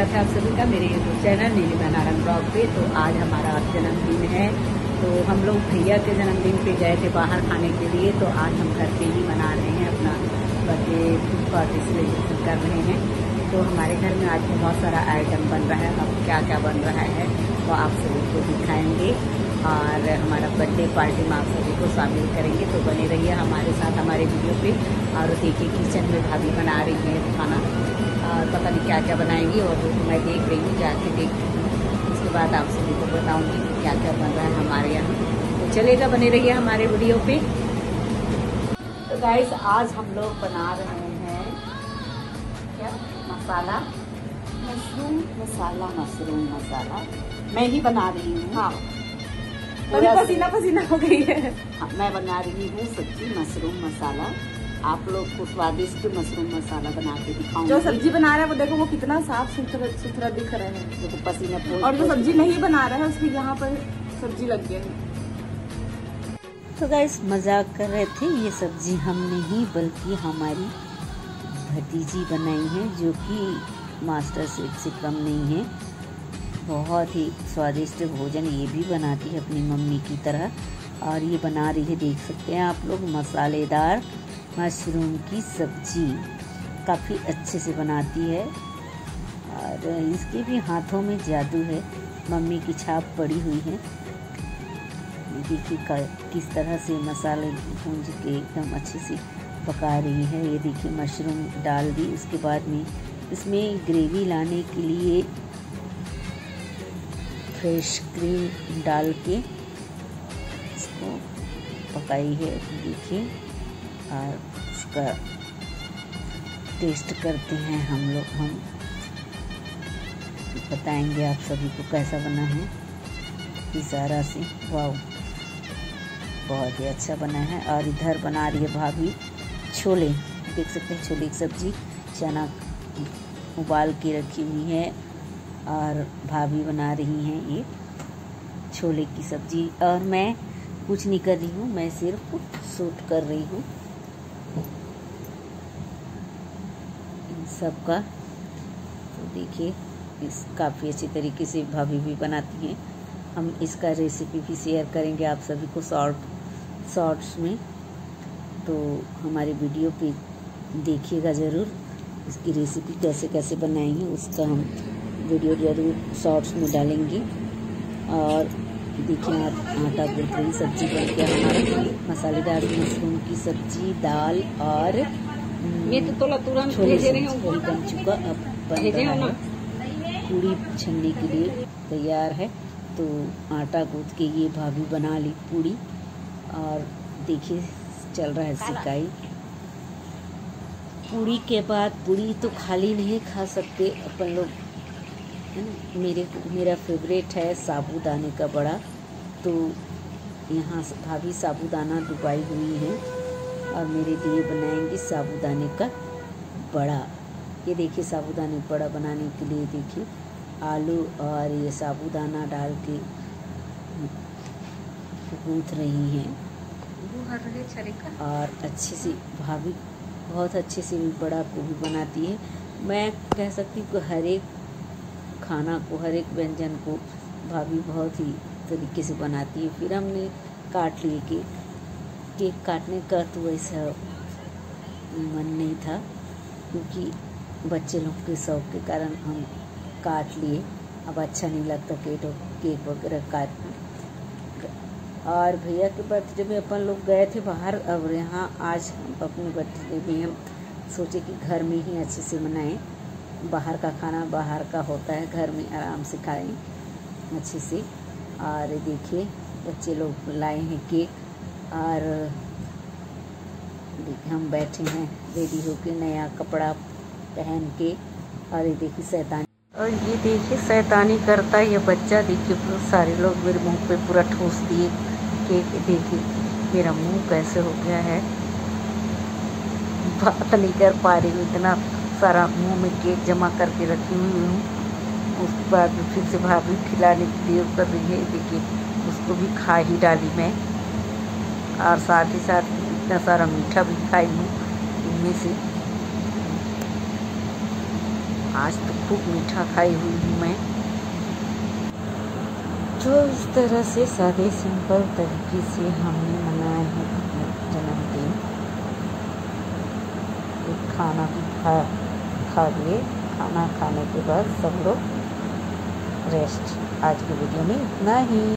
स्वागत है आप सभी का मेरे YouTube channel Neelima Narayan blog पे। तो आज हमारा जन्मदिन है, तो हम लोग भैया के जन्मदिन पे गए थे बाहर खाने के लिए। तो आज हम घर पे ही मना रहे हैं, अपना बर्थडे पार्टी सेलिब्रेशन कर रहे हैं। तो हमारे घर में आज बहुत सारा आइटम बन रहा है। अब क्या क्या बन रहा है वो आप सभी को दिखाएंगे और हमारा बर्थडे पार्टी में आप सभी को शामिल करेंगे। तो बने रहिए हमारे साथ हमारे वीडियो पे। और देखिए किचन में भाभी बना रही है खाना और पता नहीं क्या क्या बनाएंगी, और मैं देख रही हूँ, जाके देखती हूँ। उसके बाद आप सभी को बताऊँगी कि क्या क्या बन रहा है हमारे यहाँ। तो चलेगा, बने रहिए हमारे वीडियो पे। तो गाइस आज हम लोग बना रहे हैं क्या मसाला, मशरूम मसाला मैं ही बना रही हूँ। हाँ, पसीना पसीना हो गई है। हाँ, मैं बना रही हूँ सब्जी मशरूम मसाला। आप लोग को स्वादिष्ट मशरूम मसाला बना के दिखाऊंगी। जो सब्जी बना रहा है वो देखो, वो कितना साफ सुथरा दिख रहा है। देखो पसीना और जो सब्जी नहीं बना रहा है उसके यहाँ पर सब्जी लग गई। तो गाइस मजाक कर रहे थे, ये सब्जी हम नहीं बल्कि हमारी भतीजी बनाई है, जो कि मास्टर शेफ से कम नहीं है। बहुत ही स्वादिष्ट भोजन ये भी बनाती है अपनी मम्मी की तरह। और ये बना रही है, देख सकते हैं आप लोग, मसालेदार मशरूम की सब्जी। काफ़ी अच्छे से बनाती है और इसके भी हाथों में जादू है, मम्मी की छाप पड़ी हुई है। देखिए किस तरह से मसाले भूंज के एकदम अच्छे से पका रही है। ये देखिए मशरूम डाल दी, उसके बाद में इसमें ग्रेवी लाने के लिए फ्रेश क्रीम डाल के इसको पकाई है। देखिए और इसका टेस्ट करते हैं हम बताएंगे आप सभी को कैसा बना है। इशारा से वाह, बहुत ही अच्छा बना है। और इधर बना रही है भाभी छोले, देख सकते हैं छोले की सब्जी। चना उबाल के रखी हुई है और भाभी बना रही हैं ये छोले की सब्जी। और मैं कुछ नहीं कर रही हूँ, मैं सिर्फ शूट कर रही हूँ इन सब का। तो देखिए इस काफ़ी अच्छी तरीके से भाभी भी बनाती हैं। हम इसका रेसिपी भी शेयर करेंगे आप सभी को शॉर्ट्स में। तो हमारे वीडियो पे देखिएगा ज़रूर, इसकी रेसिपी कैसे कैसे बनाएंगे उसका हम वीडियो जरूर शॉर्ट्स में डालेंगे। और देखिए आटा गूंथ रही, सब्जी बन गया हमारा मसालेदार मशरूम की सब्जी, दाल और ये तो तुरंत छोले सब्जी बन चुका। अब बन रहा है, पूड़ी छनने के लिए तैयार है। तो आटा गूंथ के ये भाभी बना ली पूड़ी, और देखिए चल रहा है सिकाई। पूड़ी के बाद पूड़ी तो खाली नहीं खा सकते अपन लोग, है ना। मेरा फेवरेट है साबूदाने का बड़ा। तो यहाँ भाभी साबूदाना डुबाई हुई है और मेरे लिए बनाएंगे साबूदाने का बड़ा। ये देखिए साबूदाने का बड़ा बनाने के लिए देखिए आलू और ये साबूदाना डाल के गूंथ रही हैं। और अच्छे से भाभी बहुत अच्छे से बड़ा को भी बनाती है। मैं कह सकती हूँ कि हर एक खाना को, हर एक व्यंजन को भाभी बहुत ही तरीके से बनाती है। फिर हमने काट लिए केक काटने का तो वैसा मन नहीं था, क्योंकि बच्चे लोग के शौक के कारण हम काट लिए। अब अच्छा नहीं लगता केक वगैरह काटना। और भैया के बर्थडे में अपन लोग गए थे बाहर, अब यहाँ आज हम अपने बर्थडे में हम सोचे कि घर में ही अच्छे से मनाएं। बाहर का खाना बाहर का होता है, घर में आराम से खाएं अच्छे से। और देखिए बच्चे लोग लाए हैं केक, और देखिए हम बैठे हैं रेडी होके नया कपड़ा पहन के। और ये देखिए शैतानी, और ये देखिए शैतानी करता है ये बच्चा। देखिए सारे लोग मेरे मुंह पे पूरा ठूस दिए केक। देखिए मेरा मुंह कैसे हो गया है, बात नहीं कर पा रही हूँ, इतना सारा मुंह में केक जमा करके रखी हुई हूँ। उसके बाद फिर से भाभी खिलाने के लिए कर रही है। देखिए उसको भी खा ही डाली मैं, और साथ ही साथ इतना सारा मीठा भी खाई हूँ इनमें से। आज तो खूब मीठा खाई हुई हूँ मैं। तो इस तरह से सादे सिंपल तरीके से हमने मनाया है अपना जन्मदिन। खाना भी खा लिए। खाना खाने के बाद सब लोग रेस्ट। आज की वीडियो में इतना ही।